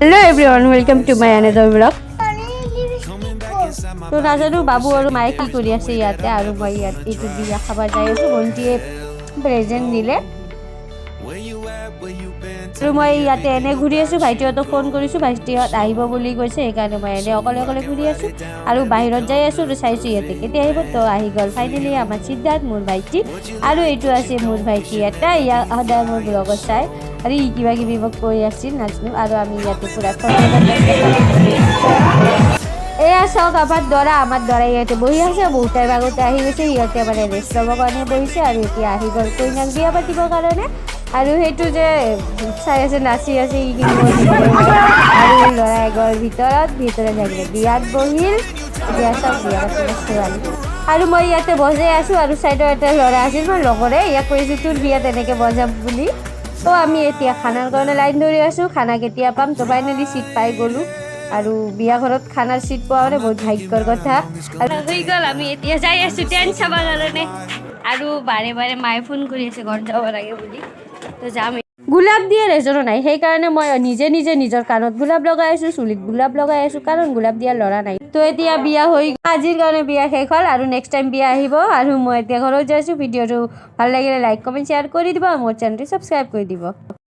Hello everyone, welcome to my another vlog. তো নাজানো বাবু আৰু মায়ে কি কৰি আছে ইয়াতে আৰু মই ইয়াত এইটো বিয়া খাব যাই আছো ভণ্টিয়ে প্ৰেজেন্ট দিলে আৰু মই ইয়াতে এনে ঘূৰি আছো ভাইটিহঁতক ফোন কৰিছো ভাইটিহঁত আহিব বুলি কৈছে সেইকাৰণে মই এনে অকলে অকলে ঘূৰি আছো আৰু বাহিৰত যাই আছো আৰু চাইছো ইয়াতে কেতিয়া আহিব তো আহি গ'ল ফাইনেলি আমাৰ সিদ্ধাৰ্থ মোৰ ভাইটি আৰু এইটো আছে মোৰ ভাইটি এটা ইয়াৰ সদায় মোৰ ব্লগত চাই আৰু ই কিবা কিবি মোক কৈ আছিল নাজানো আৰু আমি ইয়াতে পুৰা এয়া চাওক আমাৰ দৰা ইয়াতে বহি আছে বহুত টাইম আগতে আহি গৈছে সিহঁতে মানে ৰেষ্ট ল'বৰ কাৰণে বহিছে আৰু এতিয়া আহি গ'ল কইনাক বিয়া পাতিবৰ কাৰণে আৰু সেইটো যে চাই আছে নাচি আছে ই কিনিব আৰু ল'ৰাই গ'ল ভিতৰত লাগিলে বিয়াত বহিল এতিয়া চাওক বিয়া পাতিব ছোৱালী আৰু মই ইয়াতে বজাই আছোঁ আৰু ছাইডৰ এটা ল'ৰা আছিল মোৰ লগৰে ইয়াক কৈছোঁ তোৰ বিয়াত এনেকৈ বজাম বুলি তো আমি এতিয়া খানাৰ কাৰণে লাইন ধৰি আছোঁ খানা কেতিয়া পাম তো ফাইনেলি চিট পাই গ'লোঁ আৰু বিয়া ঘৰত খানাৰ চিট পোৱা মানে বহুত ভাগ্যৰ কথা আৰু হৈ গ'ল আমি এতিয়া যাই আছোঁ টেণ্ট চাব কাৰণে আৰু বাৰে মায়ে ফোন কৰি আছে ঘৰত যাব লাগে বুলি তো যাম গোলাপ দিয়াৰ এজনো নাই সেইকাৰণে মই নিজে নিজৰ কাণত গোলাপ লগাই আছোঁ চুলিত গোলাপ লগাই আছোঁ কাৰণ গোলাপ দিয়াৰ ল'ৰা নাই তো এতিয়া বিয়া হৈ আজিৰ কাৰণে বিয়া শেষ হ'ল আৰু নেক্সট টাইম বিয়া আহিব আৰু মই এতিয়া ঘৰত যাই আছোঁ ভিডিঅ'টো ভাল লাগিলে লাইক কমেণ্ট শ্বেয়াৰ কৰি দিব আৰু মোৰ চেনেলটো ছাবস্ক্ৰাইব কৰি দিব